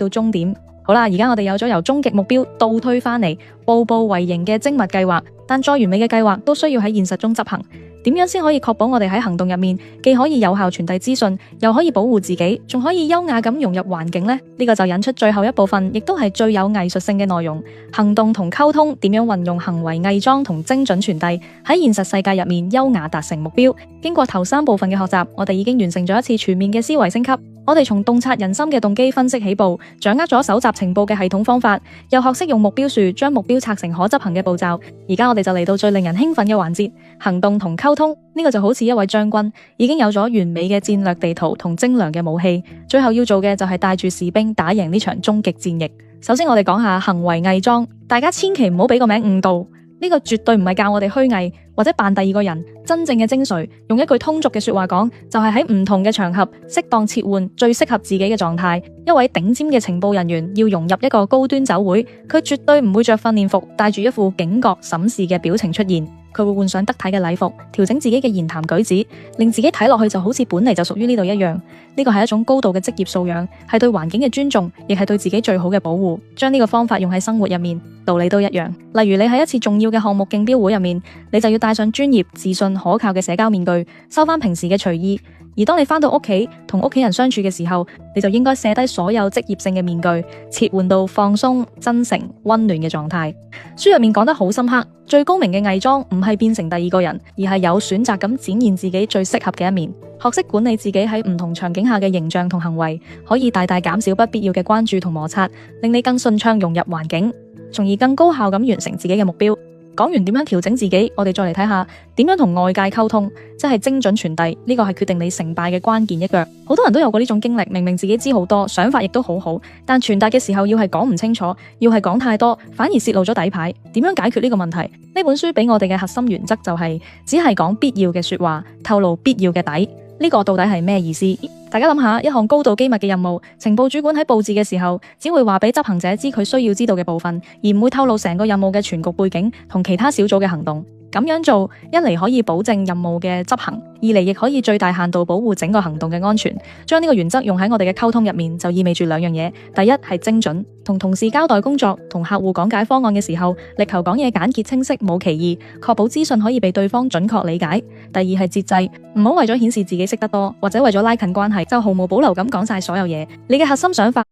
到終點。好啦，而家我哋有咗由終極目標倒推返嚟，步步為營嘅精密計劃，但再完美嘅計劃都需要喺現實中執行。點樣先可以確保我哋喺行動入面既可以有效傳遞資訊，又可以保護自己，仲可以優雅咁融入環境呢？呢個就引出最後一部分，亦都係最有藝術性嘅內容：行動同溝通點樣運用行為偽裝同精準傳遞，喺現實世界入面優雅達成目標。經過頭3部分嘅學習，我哋已經完成咗一次全面嘅思維升級。我哋從洞察人心嘅動機分析起步，掌握咗搜集情報嘅系統方法，又學識用目標樹將目標拆成可執行嘅步驟。而家我哋就嚟到最令人興奮嘅環節：行動同溝通。呢個就好似一位將軍已經有咗完美嘅戰略地圖同精良嘅武器，最後要做嘅就係帶住士兵打贏呢場終極戰役。首先我哋講下行為偽裝，大家千祈唔好俾個名誤導。呢個絕對唔係教我哋虛偽或者扮第二個人，真正嘅精髓，用一句通俗嘅說話講，就係喺唔同嘅場合適當切換最適合自己嘅狀態。一位頂尖嘅情報人員要融入一個高端酒會，佢絕對唔會着訓練服，帶住一副警覺審視嘅表情出現。佢會換上得體嘅禮服，調整自己嘅言談舉止，令自己睇落去就好似本嚟就屬於呢度一樣。呢個係一種高度嘅職業素養，係對環境嘅尊重，亦係對自己最好嘅保護。將呢個方法用喺生活入面，道理都一樣。例如你喺一次重要嘅項目競標會入面，你就要戴上專業、自信、可靠嘅社交面具，收翻平時嘅隨意。而當你返到屋企同屋企人相處嘅時候，你就應該卸低所有職業性嘅面具，切換到放鬆、真誠、溫暖嘅狀態。書入面講得好深刻，最高明嘅偽裝唔係變成第二個人，而係有選擇咁展現自己最適合嘅一面。學識管理自己喺唔同場景下嘅形象同行為，可以大大減少不必要嘅關注同摩擦，令你更順暢融入環境，從而更高效咁完成自己嘅目標。講完點樣調整自己，我哋再嚟睇下點樣同外界溝通，即係精準傳遞。呢個係決定你成敗嘅關鍵一腳。好多人都有過呢種經歷，明明自己知好多，想法亦都好好，但傳達嘅時候要係講唔清楚，要係講太多，反而泄露咗底牌。點樣解決呢個問題？呢本書俾我哋嘅核心原則就係只係講必要嘅說話，透露必要嘅底。呢個到底係咩意思？大家諗下，一項高度機密嘅任務，情報主管喺佈置嘅時候，只會話俾執行者知佢需要知道嘅部分，而唔會透露成個任務嘅全局背景同其他小組嘅行動。咁樣做，一嚟可以保證任務嘅執行，二嚟亦可以最大限度保護整個行動嘅安全。將呢個原則用喺我哋嘅溝通入面，就意味住2樣嘢。第一係精準，同同事交代工作、同客戶講解方案嘅時候，力求講嘢簡潔清晰，冇歧義，確保資訊可以被對方準確理解。第二係節制，唔好為咗顯示自己識得多，或者為咗拉近關係，就毫無保留咁講晒所有嘢。你嘅核心想法、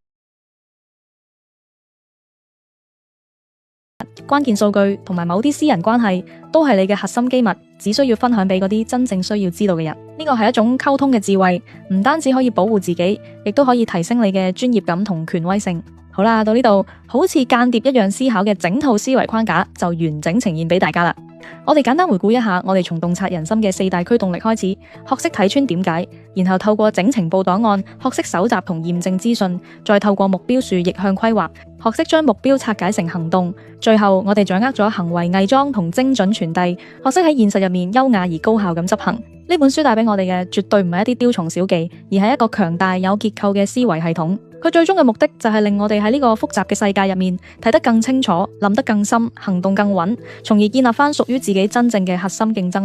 關鍵數據同埋某啲私人關係都係你嘅核心機密，只需要分享俾嗰啲真正需要知道嘅人。呢個係一種溝通嘅智慧，唔單止可以保護自己，亦都可以提升你嘅專業感同權威性。好啦，到呢度好似間諜一樣思考嘅整套思維框架就完整呈現俾大家啦。我哋簡單回顧一下，我哋從洞察人心嘅4大驅動力開始，學識睇穿點解，然後透過整情報檔案，學識搜集同驗證資訊，再透過目標樹逆向規劃，學識將目標拆解成行動，最後我哋掌握咗行為偽裝同精準傳遞，學識喺現實入面優雅而高效咁執行。呢本書帶俾我哋嘅絕對唔係一啲雕蟲小技，而係一個強大有結構嘅思維系統。佢最終嘅目的就係令我哋喺呢個複雜嘅世界入面睇得更清楚，諗得更深，行動更穩，從而建立翻屬於自己真正嘅核心競爭力。